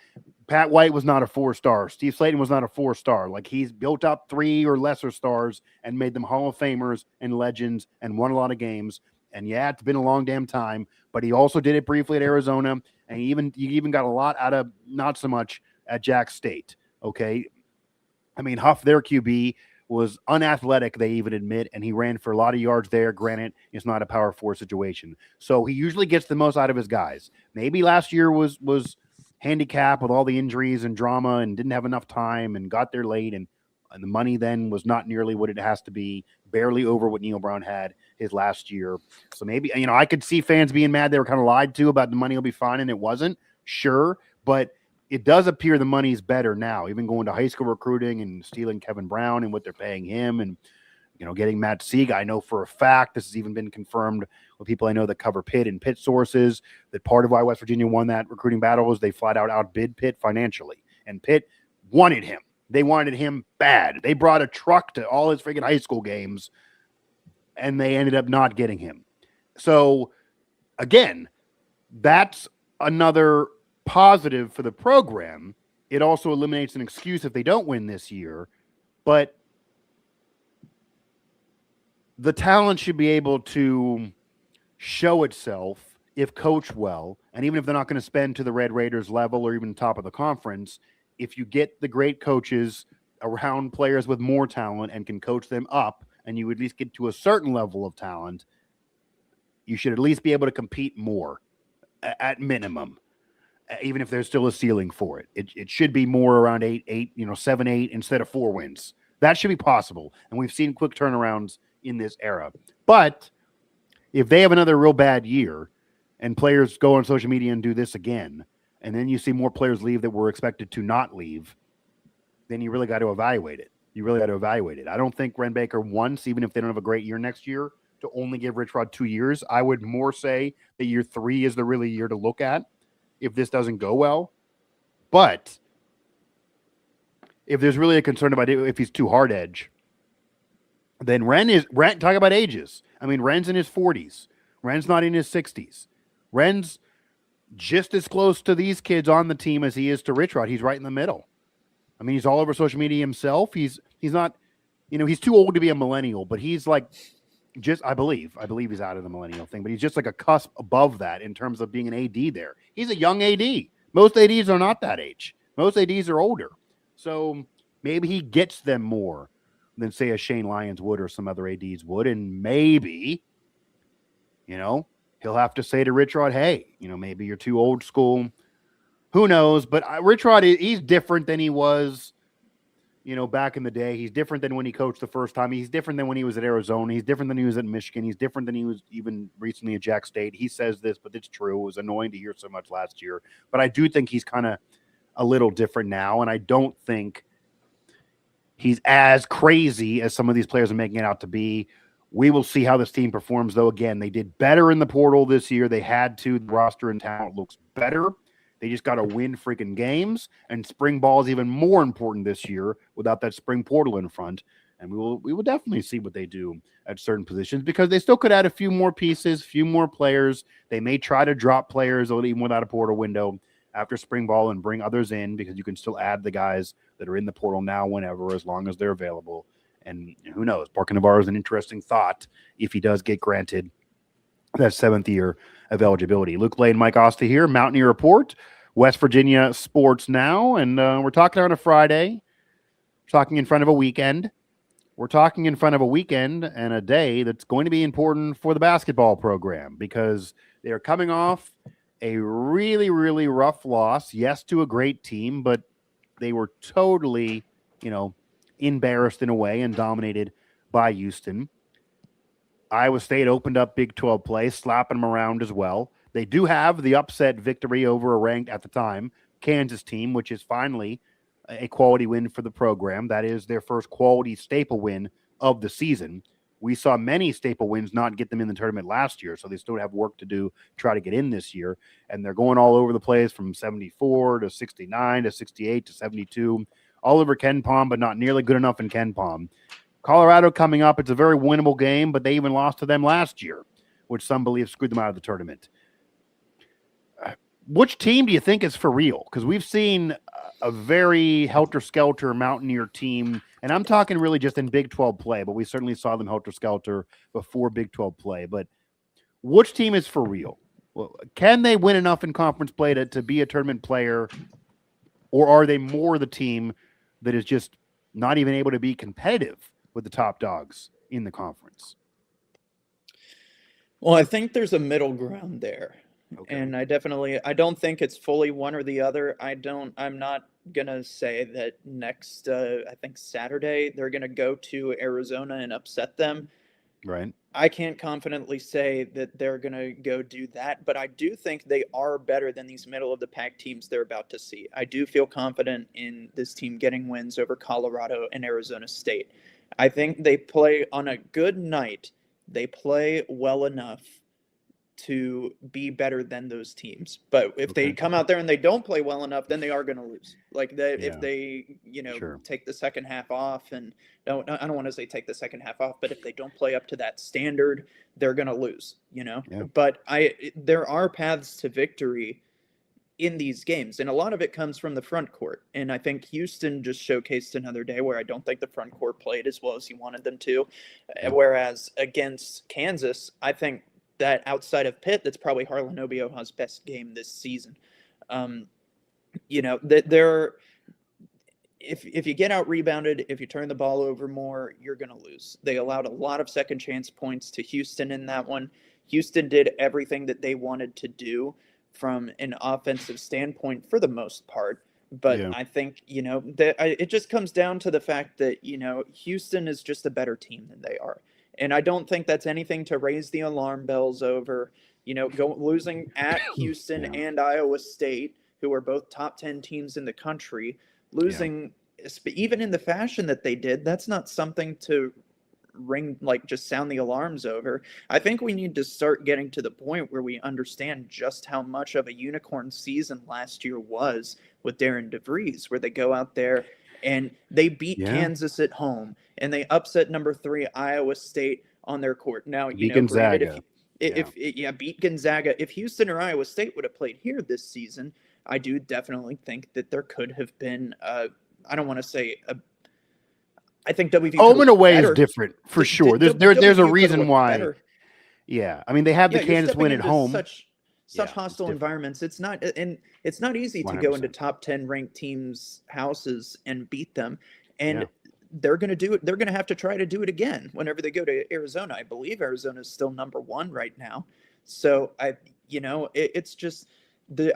Pat White was not a 4-star. Steve Slayton was not a 4-star. Like, he's built up 3 or lesser stars and made them Hall of Famers and legends and won a lot of games. And yeah, it's been a long damn time, but he also did it briefly at Arizona. And he even got a lot out of not so much at Jack State. Okay. I mean, Huff, their QB, was unathletic, they even admit, and he ran for a lot of yards there. Granted, it's not a power 4 situation. So he usually gets the most out of his guys. Maybe last year was handicapped with all the injuries and drama and didn't have enough time and got there late, and the money then was not nearly what it has to be, barely over what Neil Brown had his last year. So maybe, you know, I could see fans being mad they were kind of lied to about the money will be fine, and it wasn't. Sure, but it does appear the money's better now, even going to high school recruiting and stealing Kevin Brown and what they're paying him, and, you know, getting Matt Sieg. I know for a fact, this has even been confirmed with people I know that cover Pitt and Pitt sources, that part of why West Virginia won that recruiting battle was they flat out outbid Pitt financially, and Pitt wanted him. They wanted him bad. They brought a truck to all his freaking high school games, and they ended up not getting him. So, again, that's another positive for the program. It also eliminates an excuse if they don't win this year, but the talent should be able to show itself if coached well, and even if they're not going to spend to the Red Raiders level or even top of the conference, if you get the great coaches around players with more talent and can coach them up, and you at least get to a certain level of talent, you should at least be able to compete more at minimum, even if there's still a ceiling for it. It should be more around 7, 8 instead of 4 wins. That should be possible. And we've seen quick turnarounds in this era. But if they have another real bad year and players go on social media and do this again, and then you see more players leave that were expected to not leave, then you really got to evaluate it. I don't think Ren Baker wants, even if they don't have a great year next year, to only give Rich Rod 2 years. I would more say that year 3 is the really year to look at if this doesn't go well. But if there's really a concern about it, if he's too hard edge, then Ren, talk about ages. I mean, Ren's in his 40s. Ren's not in his 60s. Ren's just as close to these kids on the team as he is to Rich Rod. He's right in the middle. I mean, he's all over social media himself. He's not, he's too old to be a millennial, but he's like I believe he's out of the millennial thing, but he's just like a cusp above that in terms of being an AD there. He's a young AD. Most ADs are not that age. Most ADs are older. So maybe he gets them more than, say, a Shane Lyons would or some other ADs would. And maybe, he'll have to say to Rich Rod, hey, maybe you're too old school. Who knows? But Rich Rod, he's different than he was, back in the day. He's different than when he coached the first time. He's different than when he was at Arizona. He's different than he was at Michigan. He's different than he was even recently at Jack State. He says this, but it's true. It was annoying to hear so much last year. But I do think he's kind of a little different now, and I don't think he's as crazy as some of these players are making it out to be. We will see how this team performs, though. Again, they did better in the portal this year. They had to. The roster and talent looks better. They just got to win freaking games, and spring ball is even more important this year without that spring portal in front. And we will definitely see what they do at certain positions, because they still could add a few more pieces, few more players. They may try to drop players even without a portal window after spring ball and bring others in, because you can still add the guys that are in the portal now whenever, as long as they're available. And who knows? Parker Navarro is an interesting thought if he does get granted that 7th year of eligibility. Luke Blain, Mike Asti here, Mountaineer Report, West Virginia Sports Now. And we're talking on a Friday. We're talking in front of a weekend. We're talking in front of a weekend and a day that's going to be important for the basketball program, because they are coming off a really, really rough loss. Yes, to a great team, but they were totally, embarrassed in a way and dominated by Houston. Iowa State opened up Big 12 play, slapping them around as well. They do have the upset victory over a ranked, at the time, Kansas team, which is finally a quality win for the program. That is their first quality staple win of the season. We saw many staple wins not get them in the tournament last year, so they still have work to do to try to get in this year. And they're going all over the place, from 74 to 69 to 68 to 72, all over Ken Palm, but not nearly good enough in Ken Palm. Colorado coming up, it's a very winnable game, but they even lost to them last year, which some believe screwed them out of the tournament. Which team do you think is for real? Because we've seen a very helter-skelter Mountaineer team, and I'm talking really just in Big 12 play, but we certainly saw them helter-skelter before Big 12 play. But which team is for real? Well, can they win enough in conference play to be a tournament player, or are they more the team that is just not even able to be competitive with the top dogs in the conference? Well, I think there's a middle ground there. Okay. And I don't think it's fully one or the other. I'm not going to say that next, I think Saturday, they're going to go to Arizona and upset them. Right. I can't confidently say that they're going to go do that, but I do think they are better than these middle of the pack teams they're about to see. I do feel confident in this team getting wins over Colorado and Arizona State. I think they play on a good night. They play well enough to be better than those teams. But if they come out there and they don't play well enough, then they are going to lose. If they, take the second half off, and I don't want to say take the second half off, but if they don't play up to that standard, they're going to lose, Yeah. But there are paths to victory in these games, and a lot of it comes from the front court. And I think Houston just showcased another day where I don't think the front court played as well as he wanted them to. Whereas against Kansas, I think that outside of Pitt, that's probably Harlan Obioha's best game this season. That if you get out rebounded, if you turn the ball over more, you're going to lose. They allowed a lot of second chance points to Houston in that one. Houston did everything that they wanted to do from an offensive standpoint for the most part. But I think, it just comes down to the fact that, Houston is just a better team than they are. And I don't think that's anything to raise the alarm bells over, losing at Houston and Iowa State, who are both top 10 teams in the country. Losing, even in the fashion that they did, that's not something to just sound the alarms over. I think we need to start getting to the point where we understand just how much of a unicorn season last year was with Darren DeVries, where they go out there and they beat Kansas at home and they upset number 3 Iowa State on their court. Now, beat Gonzaga. Beat Gonzaga. If Houston or Iowa State would have played here this season, I do definitely think that there could have been, I don't want to say, I think WVU home and away is different for sure. There's a reason why. Better. Yeah, I mean they have the Kansas win at home. Such hostile environments. It's not easy to 100%. go into top 10 ranked teams' houses and beat them, and they're going to do it. They're going to have to try to do it again whenever they go to Arizona. I believe Arizona is still number 1 right now. So it's just.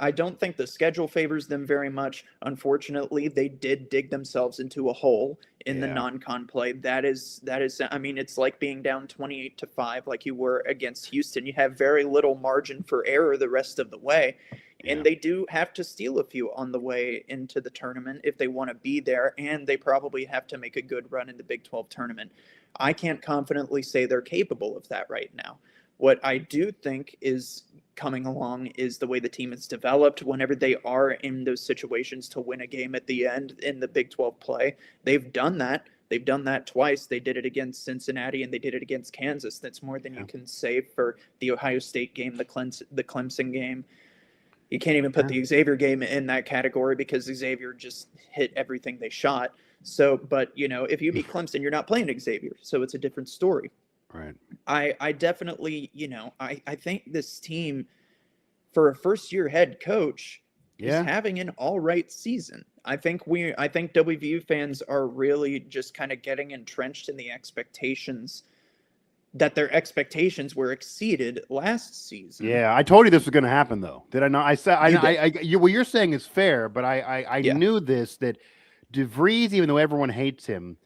I don't think the schedule favors them very much. Unfortunately, they did dig themselves into a hole in the non-con play. That is. I mean, it's like being down 28-5, like you were against Houston. You have very little margin for error the rest of the way, and they do have to steal a few on the way into the tournament if they want to be there, and they probably have to make a good run in the Big 12 tournament. I can't confidently say they're capable of that right now. What I do think is coming along is the way the team is developed whenever they are in those situations to win a game at the end in the Big 12 play. They've done that. They've done that twice. They did it against Cincinnati and they did it against Kansas. That's more than you can say for the Ohio State game, the Clemson game. You can't even put the Xavier game in that category because Xavier just hit everything they shot. So, but if you beat Clemson, you're not playing Xavier. So it's a different story. Right. I definitely, I think this team, for a first-year head coach, is having an all right season. I think WVU fans are really just kind of getting entrenched in the expectations that their expectations were exceeded last season. Yeah, I told you this was going to happen, though. Did I not? I said, what you're saying is fair, but I knew this, that DeVries, even though everyone hates him,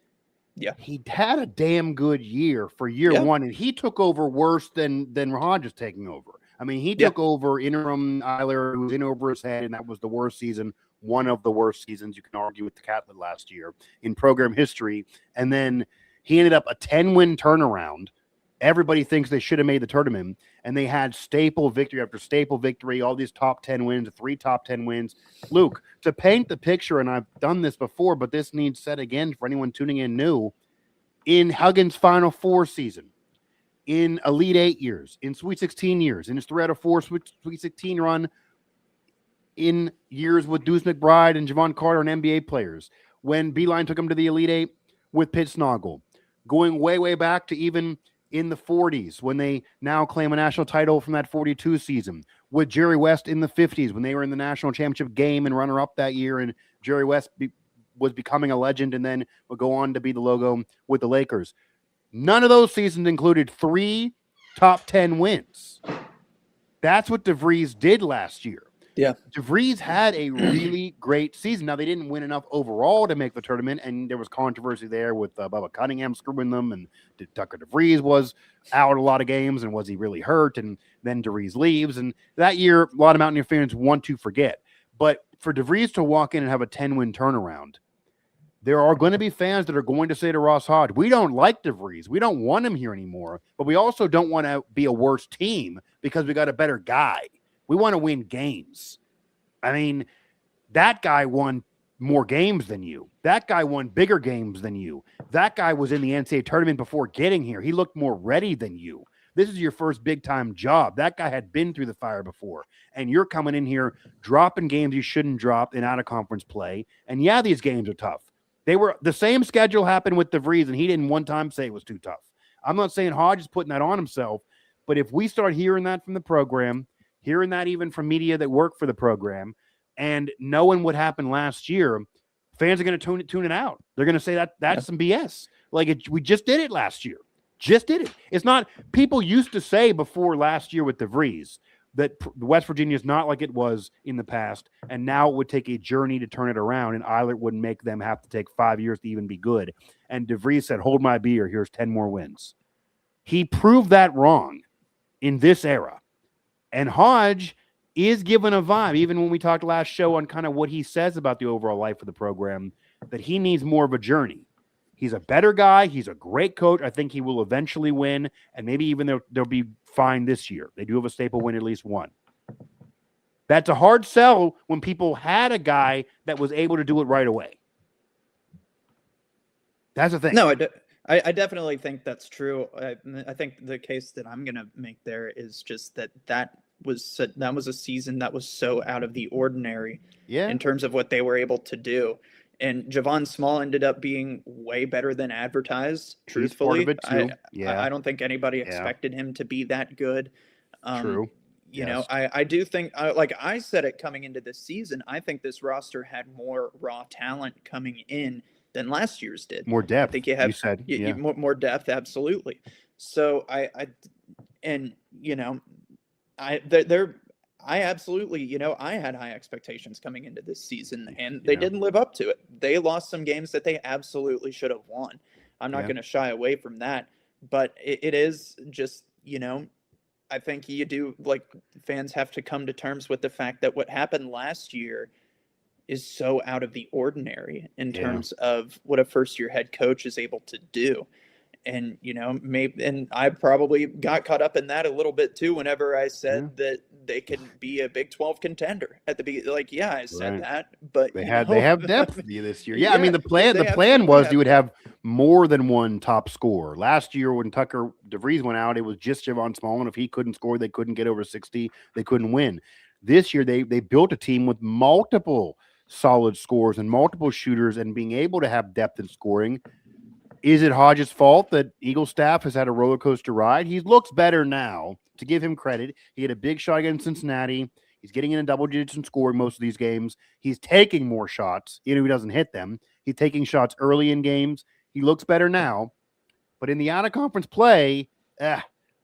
he had a damn good year for year one, and he took over worse than Hodges taking over. I mean, he took over interim Eiler, who was in over his head, and that was the worst season, one of the worst seasons, you can argue, with the Catlett last year in program history. And then he ended up a 10-win turnaround. Everybody thinks they should have made the tournament, and they had staple victory after staple victory, all these top 10 wins, 3 top 10 wins. Luke, to paint the picture, and I've done this before, but this needs said again for anyone tuning in new, in Huggins' Final Four season, in Elite 8 years, in Sweet 16 years, in his 3 out of 4 Sweet 16 run, in years with Deuce McBride and Javon Carter and NBA players, when Beeline took him to the Elite 8 with Pitt Snoggle, going way, way back to even in the 40s when they now claim a national title from that 42 season, with Jerry West in the 50s when they were in the national championship game and runner-up that year, and Jerry West was becoming a legend and then would go on to be the logo with the Lakers. None of those seasons included 3 top 10 wins. That's what DeVries did last year. Yeah. DeVries had a really great season. Now, they didn't win enough overall to make the tournament, and there was controversy there with Bubba Cunningham screwing them, and Tucker DeVries was out a lot of games, and was he really hurt? And then DeVries leaves, and that year, a lot of Mountaineer fans want to forget. But for DeVries to walk in and have a 10-win turnaround, there are going to be fans that are going to say to Ross Hodge, we don't like DeVries. We don't want him here anymore, but we also don't want to be a worse team because we got a better guy. We want to win games. I mean, that guy won more games than you. That guy won bigger games than you. That guy was in the NCAA tournament before getting here. He looked more ready than you. This is your first big-time job. That guy had been through the fire before, and you're coming in here dropping games you shouldn't drop in out-of-conference play. And, yeah, these games are tough. They were the same schedule happened with DeVries, and he didn't one time say it was too tough. I'm not saying Hodge is putting that on himself, But if we start hearing that from the program, hearing that even from media that work for the program, and knowing what happened last year, fans are going to tune it out. They're going to say that's some BS. We just did it last year. Just did it. It's not. People used to say before last year with DeVries that West Virginia is not like it was in the past, and now it would take a journey to turn it around, and Eilert would make them have to take 5 years to even be good. And DeVries said, hold my beer, here's 10 more wins. He proved that wrong in this era. And Hodge is given a vibe, even when we talked last show on kind of what he says about the overall life of the program, that he needs more of a journey. He's a better guy. He's a great coach. I think he will eventually win, and maybe even they'll be fine this year. They do have a staple win, at least one. That's a hard sell when people had a guy that was able to do it right away. That's the thing. No, I definitely think that's true. I think the case that I'm going to make there is just that was a season that was so out of the ordinary in terms of what they were able to do. And Javon Small ended up being way better than advertised, truthfully. I don't think anybody expected him to be that good. True. You know, I do think, like I said it coming into this season, I think this roster had more raw talent coming in than last year's did. More depth. I think you have more depth, absolutely. So I absolutely, I had high expectations coming into this season, and they didn't live up to it. They lost some games that they absolutely should have won. I'm not going to shy away from that, but it is just, I think fans have to come to terms with the fact that what happened last year is so out of the ordinary in terms of what a first-year head coach is able to do. And, and I probably got caught up in that a little bit too whenever I said that they could be a Big 12 contender at the beginning. I said that, but they have depth this year. I mean, the plan was you would have more than one top scorer. Last year when Tucker DeVries went out, it was just Javon Small, and if he couldn't score, they couldn't get over 60. They couldn't win. This year, they built a team with multiple solid scores and multiple shooters, and being able to have depth in scoring. Is it Hodges' fault that Eagle staff has had a roller coaster ride? He looks better now, to give him credit. He had a big shot against Cincinnati. He's getting in double digits and scoring most of these games. He's taking more shots, even if he doesn't hit them. He's taking shots early in games. He looks better now. But in the out-of-conference play,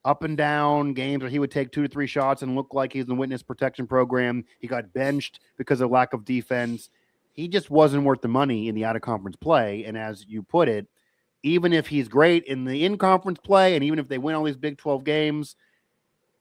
up and down games where he would take 2 to 3 shots and look like he's in the witness protection program. He got benched because of lack of defense. He just wasn't worth the money in the out-of-conference play. And as you put it, even if he's great in the in-conference play, and even if they win all these Big 12 games,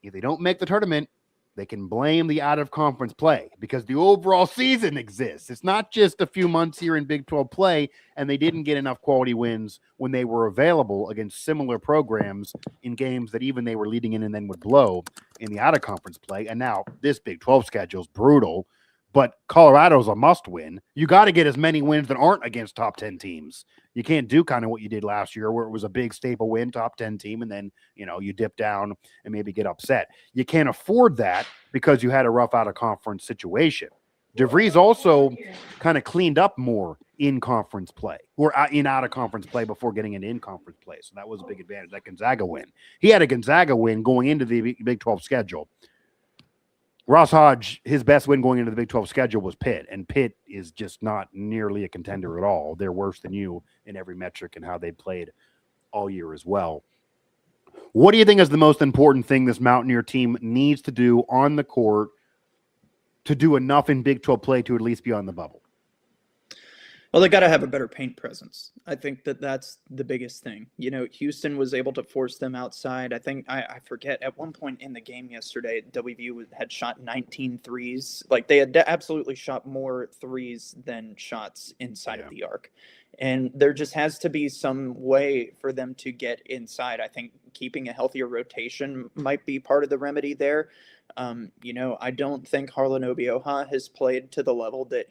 if they don't make the tournament, they can blame the out-of-conference play because the overall season exists. It's not just a few months here in Big 12 play, and they didn't get enough quality wins when they were available against similar programs in games that even they were leading in and then would blow in the out-of-conference play. And now this Big 12 schedule is brutal, but Colorado's a must-win. You got to get as many wins that aren't against top 10 teams. You can't do kind of what you did last year where it was a big staple win, top 10 team, and then, you dip down and maybe get upset. You can't afford that because you had a rough out-of-conference situation. DeVries also kind of cleaned up more in conference play or in out-of-conference play before getting into in-conference play. So that was a big advantage, that Gonzaga win. He had a Gonzaga win going into the Big 12 schedule. Ross Hodge, his best win going into the Big 12 schedule was Pitt, and Pitt is just not nearly a contender at all. They're worse than you in every metric and how they played all year as well. What do you think is the most important thing this Mountaineer team needs to do on the court to do enough in Big 12 play to at least be on the bubble? Well, they got to have a better paint presence. I think that's the biggest thing. Houston was able to force them outside. I think, I forget, at one point in the game yesterday, WVU had shot 19 threes. They had absolutely shot more threes than shots inside of the arc. And there just has to be some way for them to get inside. I think keeping a healthier rotation might be part of the remedy there. I don't think Harlan Obioha has played to the level that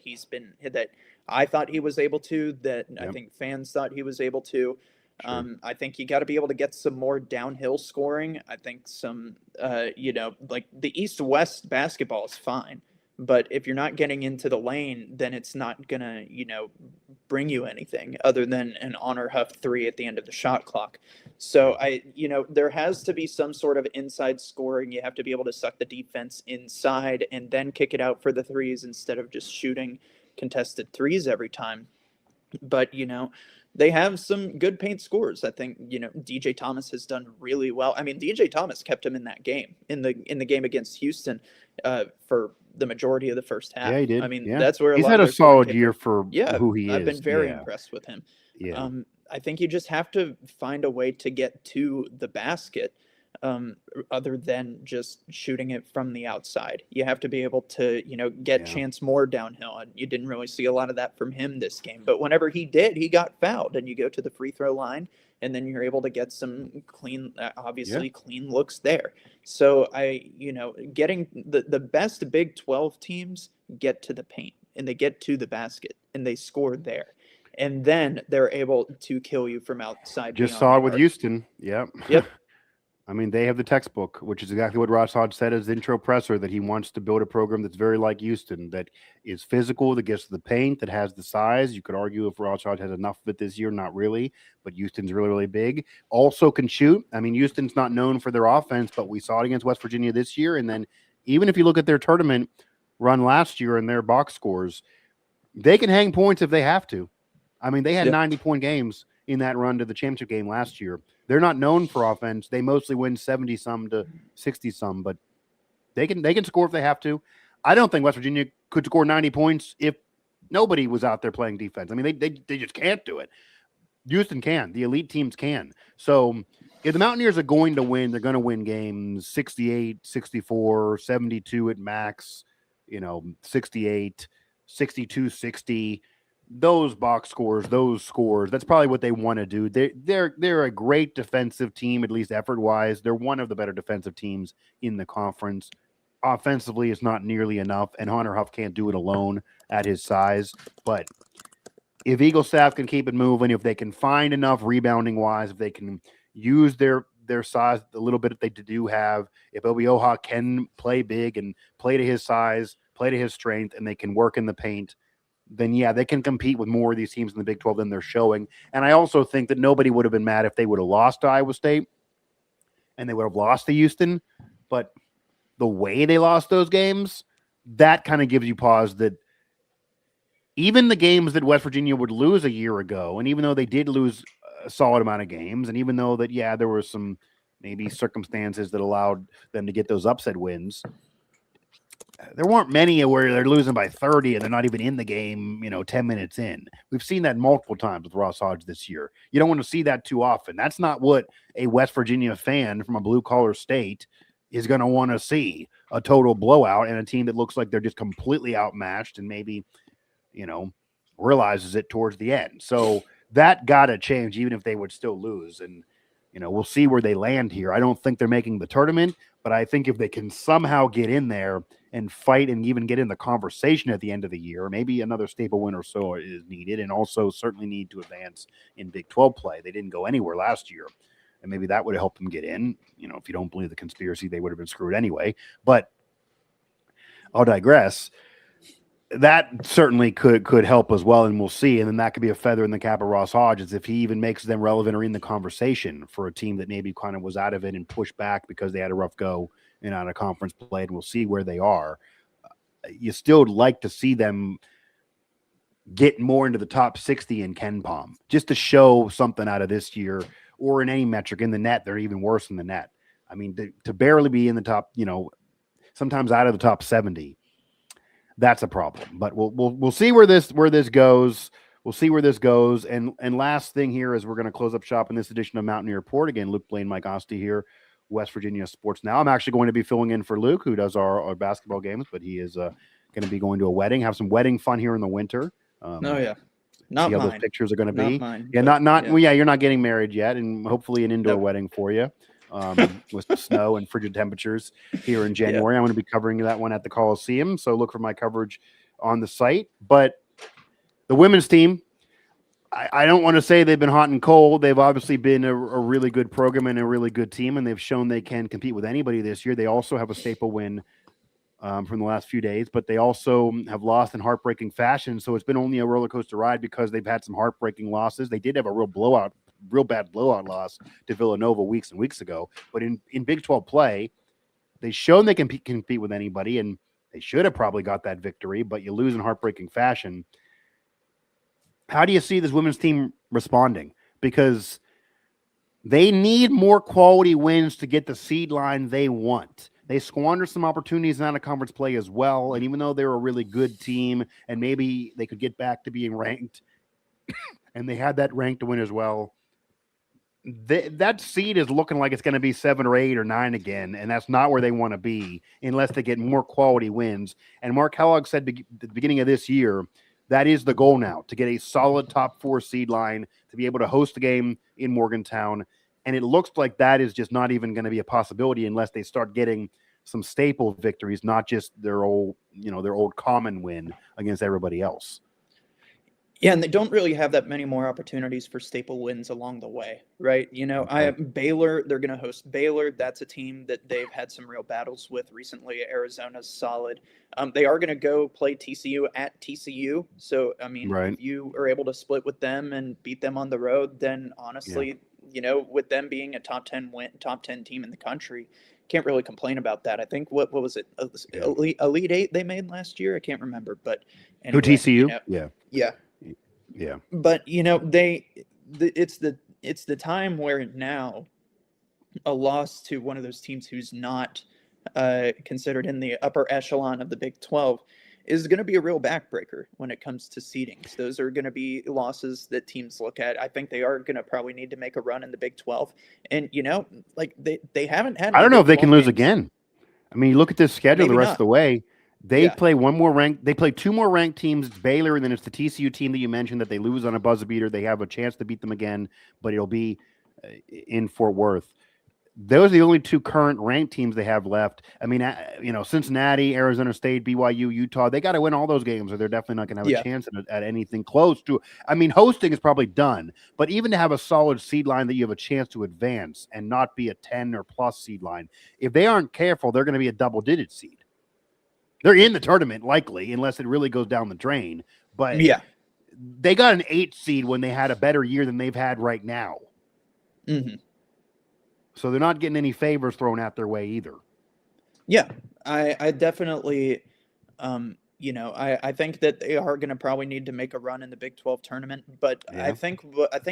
that I thought he was able to, I think fans thought he was able to. Sure. I think you got to be able to get some more downhill scoring. I think some, the East-West basketball is fine. But if you're not getting into the lane, then it's not going to, bring you anything other than an honor huff 3 at the end of the shot clock. So there has to be some sort of inside scoring. You have to be able to suck the defense inside and then kick it out for the threes instead of just shooting contested threes every time. But, they have some good paint scores. I think, DJ Thomas has done really well. I mean, DJ Thomas kept him in that game, in the game against Houston, for the majority of the first half. Yeah, he did. I mean, that's where he's had a solid year for who he is. I've been very impressed with him. Yeah. I think you just have to find a way to get to the basket, other than just shooting it from the outside. You have to be able to, get Chance Moore downhill. And you didn't really see a lot of that from him this game. But whenever he did, he got fouled. And you go to the free throw line, and then you're able to get some clean looks there. So getting the best Big 12 teams get to the paint, and they get to the basket, and they score there. And then they're able to kill you from outside. Just saw it with Houston. Yep. I mean, they have the textbook, which is exactly what Ross Hodge said as intro presser, that he wants to build a program that's very like Houston, that is physical, that gets to the paint, that has the size. You could argue if Ross Hodge has enough of it this year, not really, but Houston's really, really big. Also can shoot. I mean, Houston's not known for their offense, but we saw it against West Virginia this year. And then even if you look at their tournament run last year and their box scores, they can hang points if they have to. I mean, they had 90-point games in that run to the championship game last year. They're not known for offense. They mostly win 70-some to 60-some, but they can score if they have to. I don't think West Virginia could score 90 points if nobody was out there playing defense. I mean, they just can't do it. Houston can. The elite teams can. So if the Mountaineers are going to win, they're going to win games 68, 64, 72 at max, 68, 62, 60. Those box scores, that's probably what they want to do. They're a great defensive team, at least effort-wise. They're one of the better defensive teams in the conference. Offensively, it's not nearly enough, and Hunter Huff can't do it alone at his size. But if Eagle staff can keep it moving, if they can find enough rebounding-wise, if they can use their size a little bit that they do have, if Obi Oha can play big and play to his size, play to his strength, and they can work in the paint, then they can compete with more of these teams in the Big 12 than they're showing. And I also think that nobody would have been mad if they would have lost to Iowa State and they would have lost to Houston. But the way they lost those games, that kind of gives you pause that even the games that West Virginia would lose a year ago, and even though they did lose a solid amount of games, and even though that, there were some maybe circumstances that allowed them to get those upset wins, there weren't many where they're losing by 30 and they're not even in the game, 10 minutes in. We've seen that multiple times with Ross Hodge this year. You don't want to see that too often. That's not what a West Virginia fan from a blue-collar state is going to want to see, a total blowout and a team that looks like they're just completely outmatched and maybe, realizes it towards the end. So that got to change even if they would still lose. And, we'll see where they land here. I don't think they're making the tournament, but I think if they can somehow get in there and fight and even get in the conversation at the end of the year, maybe another staple win or so is needed, and also certainly need to advance in Big 12 play. They didn't go anywhere last year, and maybe that would have helped them get in. If you don't believe the conspiracy, they would have been screwed anyway. But I'll digress. That certainly could help as well, and we'll see. And then that could be a feather in the cap of Ross Hodge, is if he even makes them relevant or in the conversation for a team that maybe kind of was out of it and pushed back because they had a rough go and out of conference play, and we'll see where they are. You still would like to see them get more into the top 60 in Ken Palm, just to show something out of this year, or in any metric. In the net, they're even worse in the net. I mean, to barely be in the top, sometimes out of the top 70, that's a problem. But we'll see where this goes. We'll see where this goes. And last thing here is we're going to close up shop in this edition of Mountaineer Report. Again, Luke Blain, Mike Asti here, West Virginia Sports Now. I'm actually going to be filling in for Luke, who does our basketball games, but he is going to be going to a wedding, have some wedding fun here in the winter. Not see how mine. those pictures are going to be. Not mine. Yeah, not. Yeah. Well, yeah, you're not getting married yet, and hopefully an indoor wedding for you. With snow and frigid temperatures here in January. I'm going to be covering that one at the Coliseum, so look for my coverage on the site. But the women's team, I don't want to say they've been hot and cold. They've obviously been a really good program and a really good team, and they've shown they can compete with anybody this year. They also have a staple win from the last few days, but they also have lost in heartbreaking fashion. So it's been only a roller coaster ride because they've had some heartbreaking losses. They did have a real bad blowout loss to Villanova weeks and weeks ago. But in Big 12 play, they've shown they can compete with anybody, and they should have probably got that victory, but you lose in heartbreaking fashion. How do you see this women's team responding? Because they need more quality wins to get the seed line they want. They squandered some opportunities in out-of-conference play as well, and even though they're a really good team and maybe they could get back to being ranked, and they had that rank to win as well, that seed is looking like it's going to be 7 or 8 or 9 again, and that's not where they want to be unless they get more quality wins. And Mark Kellogg said at the beginning of this year, that is the goal now, to get a solid top 4 seed line, to be able to host a game in Morgantown. And it looks like that is just not even going to be a possibility unless they start getting some staple victories, not just their old common win against everybody else. Yeah, and they don't really have that many more opportunities for staple wins along the way, right? I have Baylor. They're going to host Baylor. That's a team that they've had some real battles with recently. Arizona's solid. They are going to go play TCU at TCU. So, if you are able to split with them and beat them on the road, then honestly, with them being a top 10 team in the country, can't really complain about that. I think what was it? Elite Eight they made last year? I can't remember, but anyway, who, TCU? Yeah. But it's the time where now a loss to one of those teams who's not considered in the upper echelon of the Big 12 is going to be a real backbreaker when it comes to seedings. Those are going to be losses that teams look at. I think they are going to probably need to make a run in the Big 12. And, they haven't had. I don't know if they can lose again. You look at this schedule the rest of the way. They play one more ranked. They play 2 more ranked teams. It's Baylor, and then it's the TCU team that you mentioned that they lose on a buzzer beater. They have a chance to beat them again, but it'll be in Fort Worth. Those are the only 2 current ranked teams they have left. Cincinnati, Arizona State, BYU, Utah. They got to win all those games, or they're definitely not going to have a chance at anything close to. Hosting is probably done, but even to have a solid seed line that you have a chance to advance and not be a 10 or plus seed line, if they aren't careful, they're going to be a double-digit seed. They're in the tournament, likely, unless it really goes down the drain. But they got an 8 seed when they had a better year than they've had right now. Mm-hmm. So they're not getting any favors thrown at their way either. Yeah, I definitely, I think that they are going to probably need to make a run in the Big 12 tournament. But I think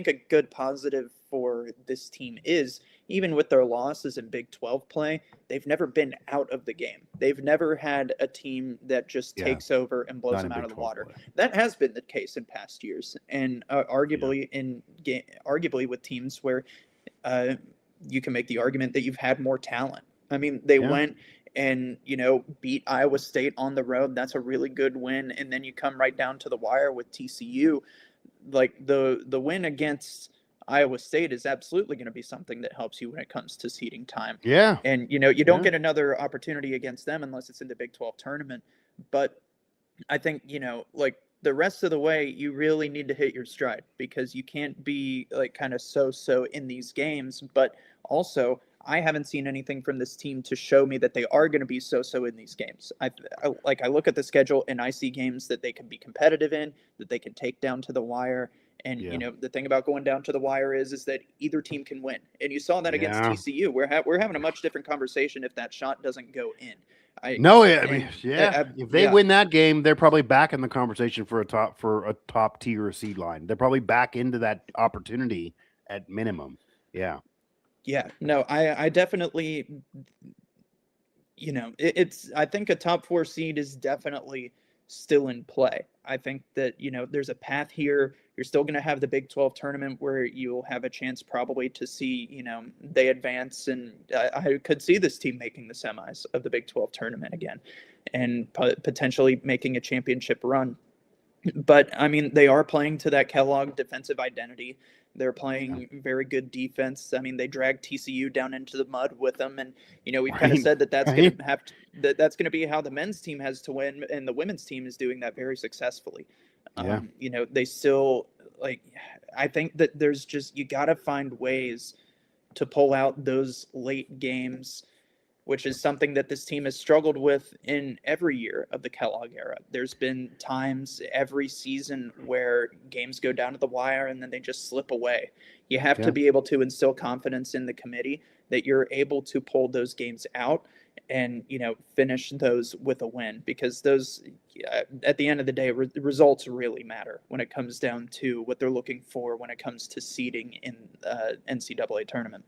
a good positive for this team is, even with their losses in Big 12 play, they've never been out of the game. They've never had a team that just takes over and blows them out of the water. Play. That has been the case in past years, and arguably with teams where you can make the argument that you've had more talent. They went and beat Iowa State on the road. That's a really good win. And then you come right down to the wire with TCU. Like the win against Iowa State is absolutely going to be something that helps you when it comes to seeding time. Yeah. And you don't get another opportunity against them unless it's in the Big 12 tournament. But I think the rest of the way, you really need to hit your stride, because you can't be kind of so in these games. But also, I haven't seen anything from this team to show me that they are going to be so in these games. I look at the schedule and I see games that they can be competitive in, that they can take down to the wire. And the thing about going down to the wire is that either team can win. And you saw that against TCU. We're having a much different conversation if that shot doesn't go in. If they win that game, they're probably back in the conversation for a top tier seed line. They're probably back into that opportunity at minimum. Yeah. Yeah. No, I definitely, I think a top 4 seed is definitely still in play. I think that, there's a path here. You're still going to have the Big 12 tournament where you'll have a chance probably to see, they advance. And I could see this team making the semis of the Big 12 tournament again and potentially making a championship run. But, they are playing to that Kellogg defensive identity. They're playing very good defense. They dragged TCU down into the mud with them. And, we've kind of said that's going to have that's going to be how the men's team has to win. And the women's team is doing that very successfully. They still I think that there's just, you got to find ways to pull out those late games which is something that this team has struggled with in every year of the Kellogg era. There's been times every season where games go down to the wire and then they just slip away. You have to be able to instill confidence in the committee that you're able to pull those games out and, finish those with a win, because those, at the end of the day, results really matter when it comes down to what they're looking for when it comes to seeding in NCAA tournament.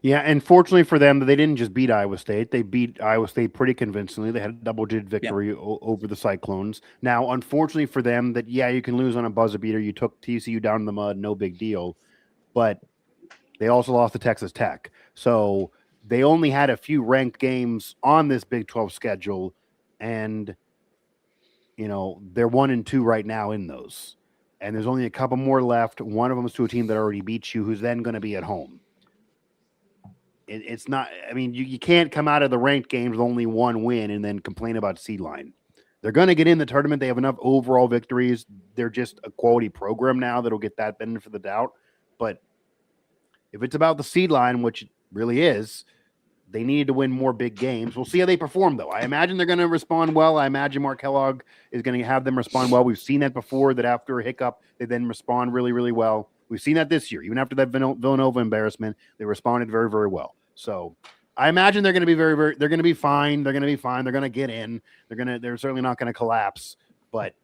Yeah, and fortunately for them, they didn't just beat Iowa State. They beat Iowa State pretty convincingly. They had a double-digit victory over the Cyclones. Now, unfortunately for them, you can lose on a buzzer beater. You took TCU down in the mud, no big deal. But they also lost to Texas Tech. So they only had a few ranked games on this Big 12 schedule, and, they're 1-2 right now in those. And there's only a couple more left. One of them is to a team that already beat you, who's then going to be at home. It's not, you can't come out of the ranked games with only one win and then complain about seed line. They're going to get in the tournament. They have enough overall victories. They're just a quality program now that'll get that benefit of the doubt. But if it's about the seed line, which it really is, they need to win more big games. We'll see how they perform, though. I imagine they're going to respond well. I imagine Mark Kellogg is going to have them respond well. We've seen that before, that after a hiccup, they then respond really, really well. We've seen that this year. Even after that Villanova embarrassment, they responded very, very well. So I imagine they're going to be very, very, they're going to be fine. They're going to be fine. They're going to get in. They're certainly not going to collapse. But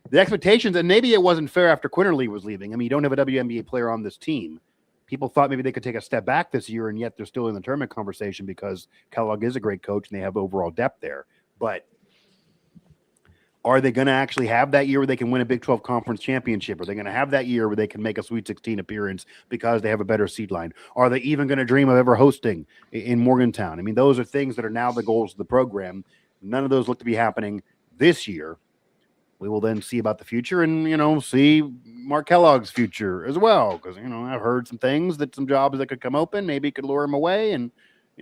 the expectations, and maybe it wasn't fair after Quinterly was leaving. You don't have a WNBA player on this team. People thought maybe they could take a step back this year, and yet they're still in the tournament conversation because Kellogg is a great coach and they have overall depth there. But are they going to actually have that year where they can win a Big 12 conference championship? Are they going to have that year where they can make a Sweet 16 appearance because they have a better seed line? Are they even going to dream of ever hosting in Morgantown? Those are things that are now the goals of the program. None of those look to be happening this year. We will then see about the future and, see Mark Kellogg's future as well. Because, I've heard some things that some jobs that could come open, maybe could lure him away. And,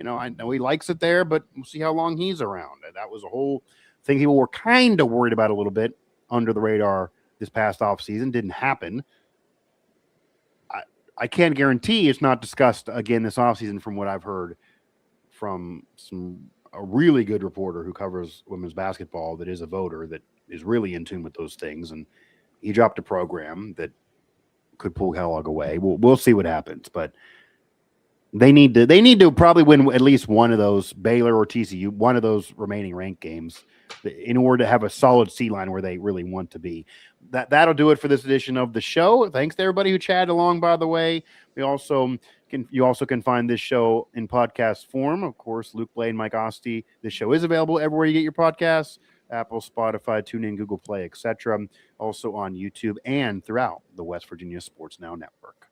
I know he likes it there, but we'll see how long he's around. That was a whole thing people were kind of worried about a little bit under the radar this past offseason. Didn't happen. I can't guarantee it's not discussed again this offseason from what I've heard from a really good reporter who covers women's basketball that is a voter that is really in tune with those things. And he dropped a program that could pull Kellogg away. We'll see what happens, but they need to probably win at least one of those, Baylor or TCU, one of those remaining ranked games in order to have a solid seed line where they really want to be. That'll do it for this edition of the show. Thanks to everybody who chatted along, by the way. You also can find this show in podcast form. Of course, Luke Blain, Mike Asti. This show is available everywhere you get your podcasts. Apple, Spotify, TuneIn, Google Play, etc. Also on YouTube and throughout the West Virginia Sports Now Network.